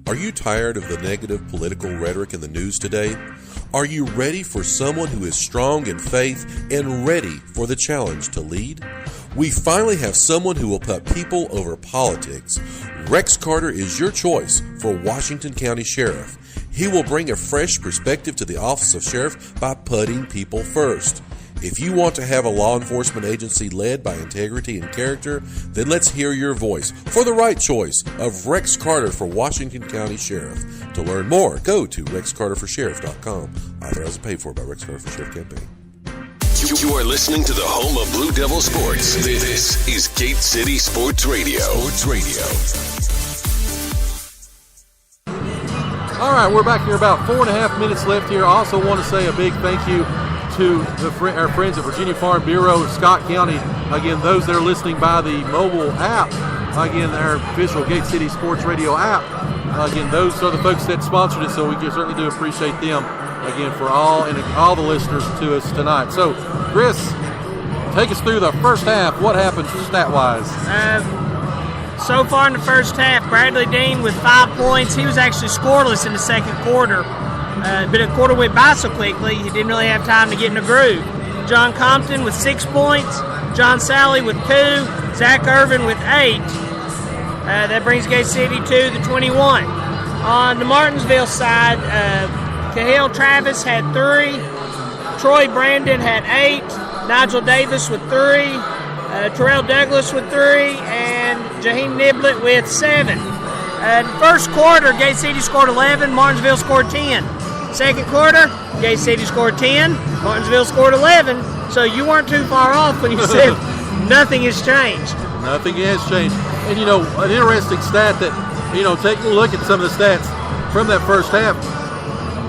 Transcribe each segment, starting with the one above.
Are you tired of the negative political rhetoric in the news today? Are you ready for someone who is strong in faith and ready for the challenge to lead? We finally have someone who will put people over politics. Rex Carter is your choice for Washington County Sheriff. He will bring a fresh perspective to the office of sheriff by putting people first. If you want to have a law enforcement agency led by integrity and character, then let's hear your voice for the right choice of Rex Carter for Washington County Sheriff. To learn more, go to rexcarterforsheriff.com. Authorized and paid for by Rex Carter for Sheriff Campaign. You are listening to the home of Blue Devil Sports. This is Gate City Sports Radio. All right, we're back here about 4.5 minutes left here. I also want to say a big thank you to our friends at Virginia Farm Bureau, Scott County. Again, those that are listening by the mobile app, again, our official Gate City Sports Radio app. Again, those are the folks that sponsored it, so we certainly do appreciate them, again, for all the listeners to us tonight. So, Chris, take us through the first half. What happened stat-wise? So far in the first half, Bradley Dean with 5 points. He was actually scoreless in the second quarter. But the quarter went by so quickly, he didn't really have time to get in the groove. John Compton with 6 points. John Sally with 2. Zach Irvin with 8. That brings Gate City to the 21. On the Martinsville side, Cahill Travis had 3. Troy Brandon had 8. Nigel Davis with 3. Terrell Douglas with 3. And Jaheim Niblett with 7. First quarter, Gate City scored 11. Martinsville scored 10. Second quarter, Gate City scored 10. Martinsville scored 11. So you weren't too far off when you said nothing has changed. Nothing has changed. And, an interesting stat that, taking a look at some of the stats from that first half,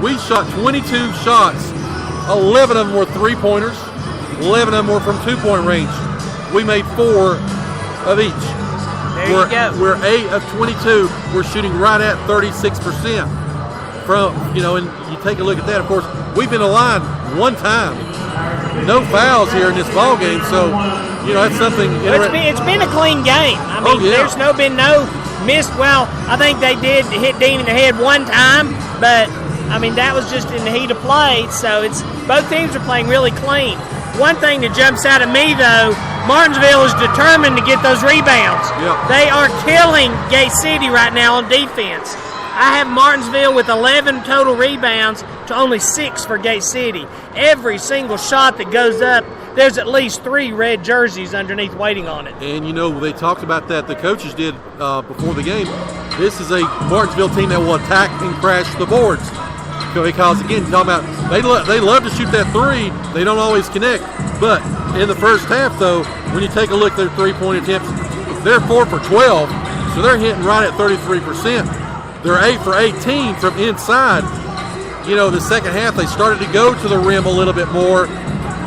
we shot 22 shots. 11 of them were three-pointers. 11 of them were from two-point range. We made 4 of each. There you go. We're 8 of 22. We're shooting right at 36%. And you take a look at that, of course, we've been aligned one time. No fouls here in this ball game, so, that's something. It's been a clean game. There's been no missed. Well, I think they did hit Dean in the head one time, but, that was just in the heat of play, so both teams are playing really clean. One thing that jumps out at me, though, Martinsville is determined to get those rebounds. Yep. They are killing Gate City right now on defense. I have Martinsville with 11 total rebounds to only 6 for Gate City. Every single shot that goes up, there's at least 3 red jerseys underneath waiting on it. And, they talked about that, the coaches did before the game. This is a Martinsville team that will attack and crash the boards. Because, again, talking about they love to shoot that 3. They don't always connect. But in the first half, though, when you take a look at their three-point attempts, they're 4 for 12. So they're hitting right at 33%. They're 8 for 18 from inside. The second half, they started to go to the rim a little bit more.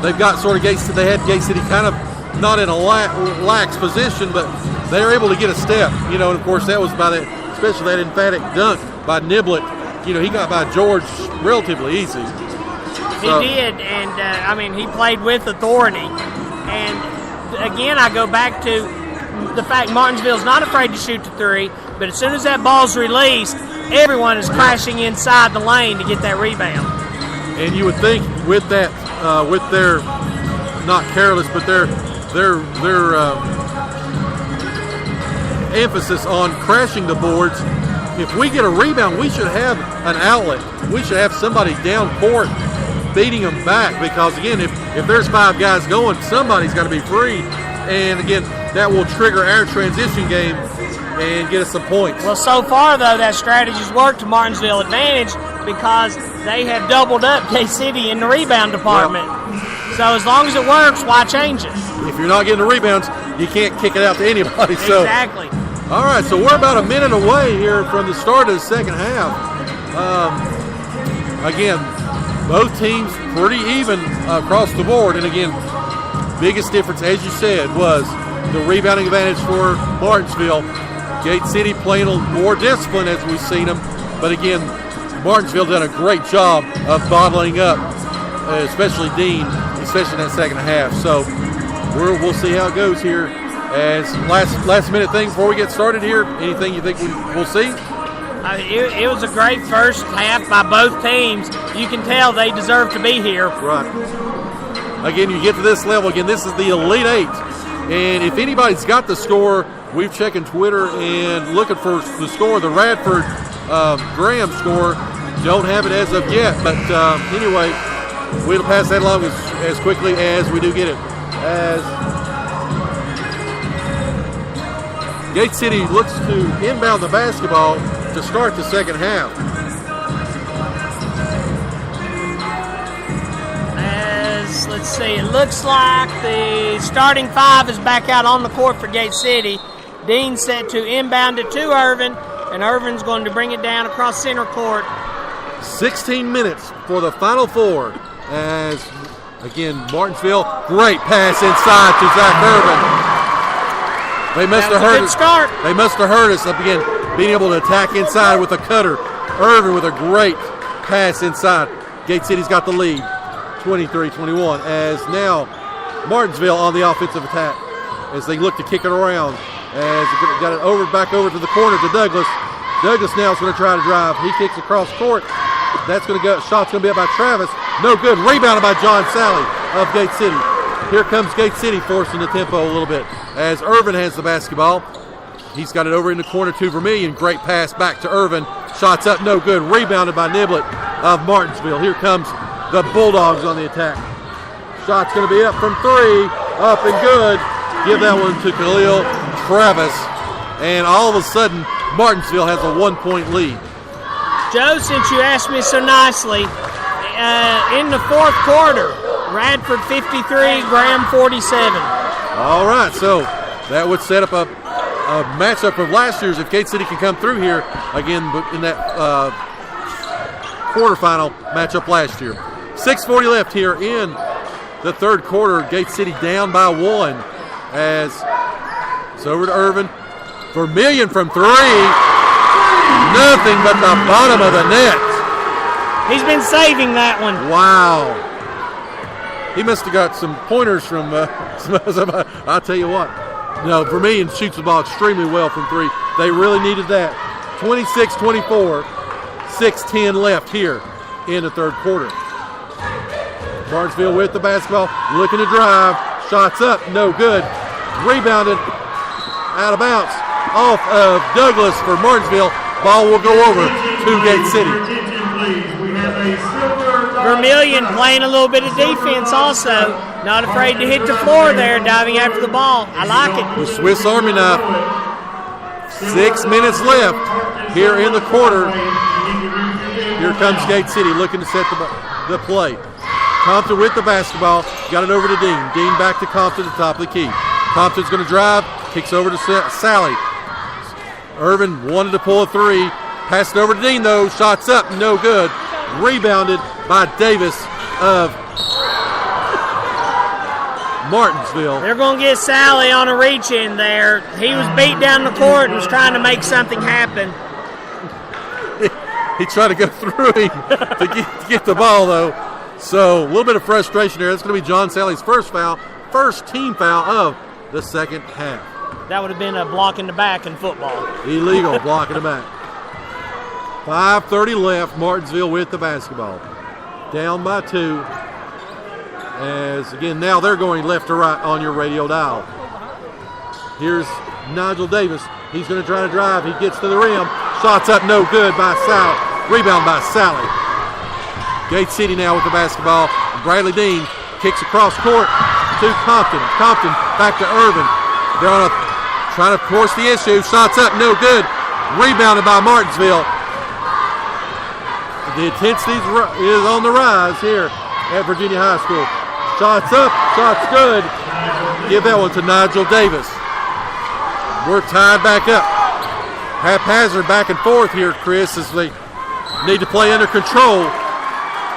They've got they had Gate City kind of not in a lax position, but they were able to get a step. And of course, that was by that, especially that emphatic dunk by Niblett. He got by George relatively easy. He did, and he played with authority. And again, I go back to the fact Martinsville's not afraid to shoot the 3, but as soon as that ball's released, everyone is crashing inside the lane to get that rebound. And you would think with that, with their not careless, but their emphasis on crashing the boards, if we get a rebound, we should have an outlet. We should have somebody down court beating them back, because again, if there's 5 guys going, somebody's got to be free. And again, that will trigger our transition game and get us some points. Well, so far, though, that strategy's worked to Martinsville advantage because they have doubled up Gate City in the rebound department. Well, so as long as it works, why change it? If you're not getting the rebounds, you can't kick it out to anybody. So. Exactly. All right, so we're about a minute away here from the start of the second half. Again, both teams pretty even across the board. And again, biggest difference, as you said, was the rebounding advantage for Martinsville. Gate City playing a little more disciplined as we've seen them. But again, Martinsville done a great job of bottling up, especially Dean, especially in that second half. So we'll see how it goes here. As last minute thing before we get started here, anything you think we'll see? It was a great first half by both teams. You can tell they deserve to be here. Right. Again, you get to this level. Again, this is the Elite Eight. And if anybody's got the score, we've checking Twitter and looking for the score, the Radford Graham score. Don't have it as of yet. But anyway, we'll pass that along as quickly as we do get it. As Gate City looks to inbound the basketball to start the second half. Let's see, it looks like the starting five is back out on the court for Gate City. Dean set to inbound it to Irvin, and Irvin's going to bring it down across center court. 16 minutes for the final four. As, again, Martinsville, great pass inside to Zach Irvin. They must have heard us. Start. They must have heard us up again, being able to attack inside with a cutter. Irvin with a great pass inside. Gate City's got the lead. 23-21, as now Martinsville on the offensive attack as they look to kick it around. As it got it back over to the corner to Douglas. Douglas now is going to try to drive. He kicks across court. That's going to go. Shot's going to be up by Travis. No good. Rebounded by John Sally of Gate City. Here comes Gate City forcing the tempo a little bit as Irvin has the basketball. He's got it over in the corner to Vermillion. Great pass back to Irvin. Shots up, no good. Rebounded by Niblett of Martinsville. Here comes the Bulldogs on the attack. Shot's going to be up from three. Up and good. Give that one to Khalil Travis. And all of a sudden, Martinsville has a 1-point lead. Joe, since you asked me so nicely, in the fourth quarter, Radford 53, Graham 47. All right, so that would set up a matchup of last year's if Gate City can come through here again in that quarterfinal matchup last year. 6:40 left here in the third quarter. Gate City down by one as it's over to Irvin. Vermillion from three. Nothing but the bottom of the net. He's been saving that one. Wow. He must have got some pointers from somebody. I'll tell you what. No, Vermillion shoots the ball extremely well from three. They really needed that. 26-24. 6:10 left here in the third quarter. Martinsville with the basketball, looking to drive. Shots up, no good. Rebounded, out of bounds, off of Douglas for Martinsville. Ball will go over to Gate City. Vermillion playing a little bit of defense also. Not afraid to hit the floor there, diving after the ball. I like it. The Swiss Army knife. 6 minutes left here in the quarter. Here comes Gate City looking to set the play. Compton with the basketball. Got it over to Dean. Dean back to Compton at the top of the key. Compton's going to drive. Kicks over to Sally. Irvin wanted to pull a three. Passed it over to Dean, though. Shots up. No good. Rebounded by Davis of Martinsville. They're going to get Sally on a reach in there. He was beat down the court and was trying to make something happen. He tried to go through him to get the ball, though. So a little bit of frustration there. That's going to be John Sally's first team foul of the second half. That would have been a block in the back in football. Illegal block in the back. 5:30 left. Martinsville with the basketball. Down by two. As, again, now they're going left to right on your radio dial. Here's Nigel Davis. He's going to try to drive. He gets to the rim. Shots up, no good by Sally. Rebound by Sally. Gate City now with the basketball. Bradley Dean kicks across court to Compton. Compton back to Irvin. They're trying to force the issue. Shots up, no good. Rebounded by Martinsville. The intensity is on the rise here at Virginia High School. Shots up, shots good. Give that one to Nigel Davis. We're tied back up. Haphazard back and forth here, Chris, as they need to play under control.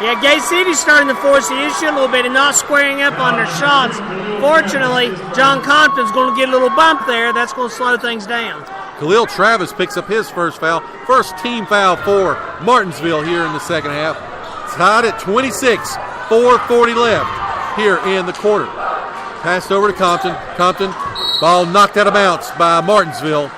Yeah, Gate City's starting to force the issue a little bit and not squaring up on their shots. Fortunately, John Compton's going to get a little bump there. That's going to slow things down. Khalil Travis picks up his first foul. First team foul for Martinsville here in the second half. Tied at 26, 4:40 left here in the quarter. Passed over to Compton. Compton, ball knocked out of bounds by Martinsville.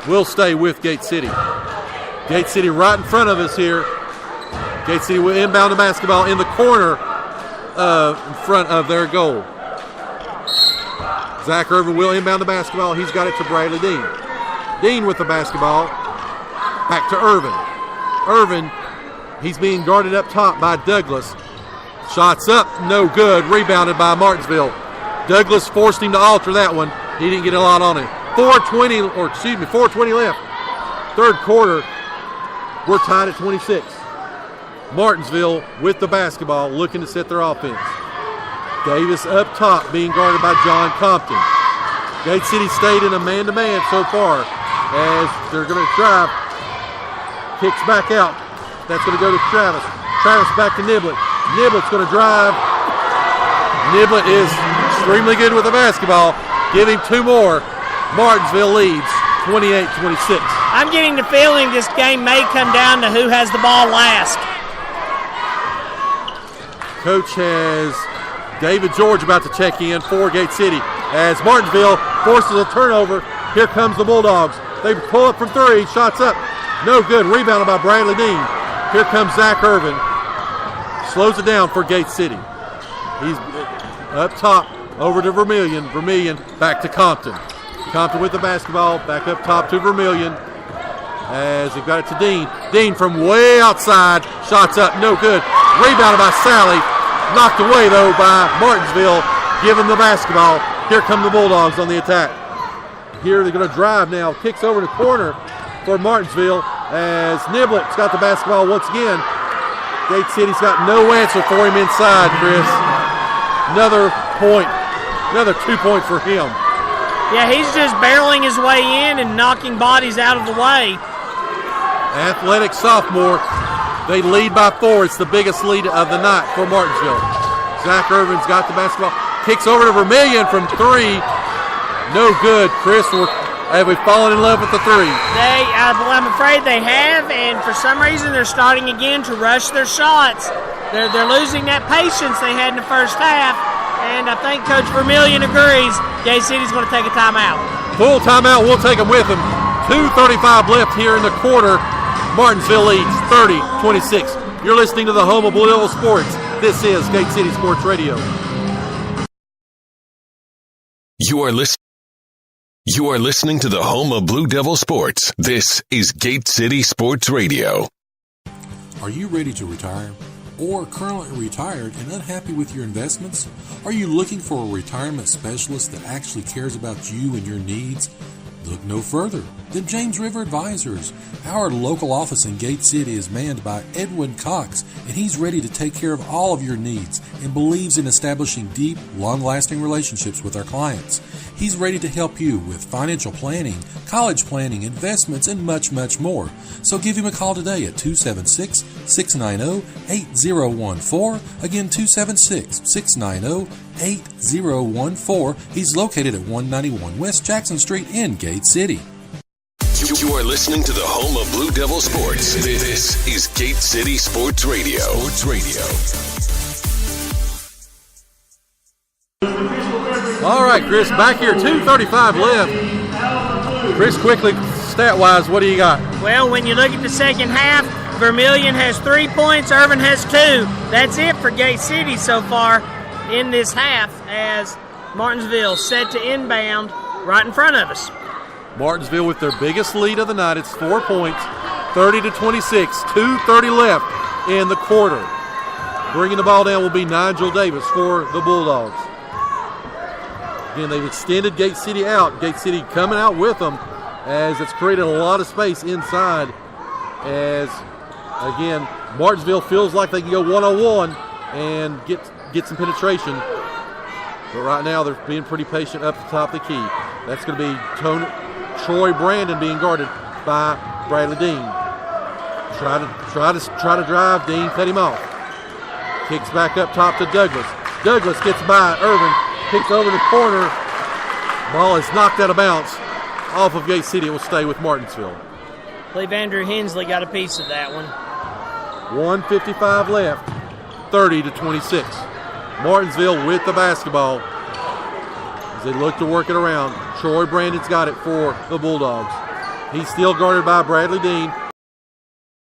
Will stay with Gate City. Gate City right in front of us here. Gate City will inbound the basketball in the corner in front of their goal. Zach Irvin will inbound the basketball. He's got it to Bradley Dean. Dean with the basketball. Back to Irvin. Irvin, he's being guarded up top by Douglas. Shots up, no good. Rebounded by Martinsville. Douglas forced him to alter that one. He didn't get a lot on him. 4:20 left. Third quarter, we're tied at 26. Martinsville with the basketball, looking to set their offense. Davis up top, being guarded by John Compton. Gate City stayed in a man-to-man so far as they're going to drive. Kicks back out. That's going to go to Travis. Travis back to Niblett. Niblett's going to drive. Niblett is extremely good with the basketball. Give him two more. Martinsville leads 28-26. I'm getting the feeling this game may come down to who has the ball last. Coach has David George about to check in for Gate City as Martinsville forces a turnover. Here comes the Bulldogs. They pull up from three. Shots up. No good. Rebounded by Bradley Dean. Here comes Zach Irvin. Slows it down for Gate City. He's up top over to Vermillion. Vermillion back to Compton. Compton with the basketball. Back up top to Vermillion as he got it to Dean. Dean from way outside. Shots up. No good. Rebounded by Sally. Knocked away, though, by Martinsville. Give him the basketball. Here come the Bulldogs on the attack. Here they're going to drive now. Kicks over the corner for Martinsville as Niblett's got the basketball once again. Gate City's got no answer for him inside, Chris. Another point. Another 2 points for him. Yeah, he's just barreling his way in and knocking bodies out of the way. Athletic sophomore. They lead by 4. It's the biggest lead of the night for Martinsville. Zach Irvin's got the basketball. Kicks over to Vermillion from three. No good. Chris, have we fallen in love with the three? I'm afraid they have, and for some reason they're starting again to rush their shots. They're losing that patience they had in the first half, and I think Coach Vermillion agrees. Gate City's going to take a timeout. Full timeout. We'll take them with them. 2:35 left here in the quarter. Martinsville leads 30-26. You're listening to the home of Blue Devil Sports. This is Gate City Sports Radio. You are listening to the home of Blue Devil Sports. This is Gate City Sports Radio. Are you ready to retire? Or currently retired and unhappy with your investments? Are you looking for a retirement specialist that actually cares about you and your needs? Look no further than James River Advisors. Our local office in Gate City is manned by Edwin Cox, and he's ready to take care of all of your needs and believes in establishing deep, long-lasting relationships with our clients. He's ready to help you with financial planning, college planning, investments, and much, much more. So give him a call today at 276-690-8014. Again, 276-690-8014. He's located at 191 West Jackson Street in Gate City. You are listening to the home of Blue Devil Sports. This is Gate City Sports Radio. Sports Radio. All right, Chris, back here, 2:35 left. Chris, quickly, stat-wise, what do you got? Well, when you look at the second half, Vermillion has 3 points, Irvin has 2. That's it for Gate City so far in this half as Martinsville set to inbound right in front of us. Martinsville with their biggest lead of the night. It's 4 points, 30-26, 2:30 left in the quarter. Bringing the ball down will be Nigel Davis for the Bulldogs. Again, they've extended Gate City out. Gate City coming out with them as it's created a lot of space inside as, again, Martinsville feels like they can go one-on-one and get some penetration. But right now they're being pretty patient up the top of the key. That's going to be Troy Brandon being guarded by Bradley Dean. Try to drive. Dean cut him off. Kicks back up top to Douglas. Douglas gets by Irvin. Kicks over the corner. Ball is knocked out of bounds off of Gate City. It will stay with Martinsville. I believe Andrew Hensley got a piece of that one. 1:55 left. 30-26. Martinsville with the basketball as they look to work it around. Troy Brandon's got it for the Bulldogs. He's still guarded by Bradley Dean.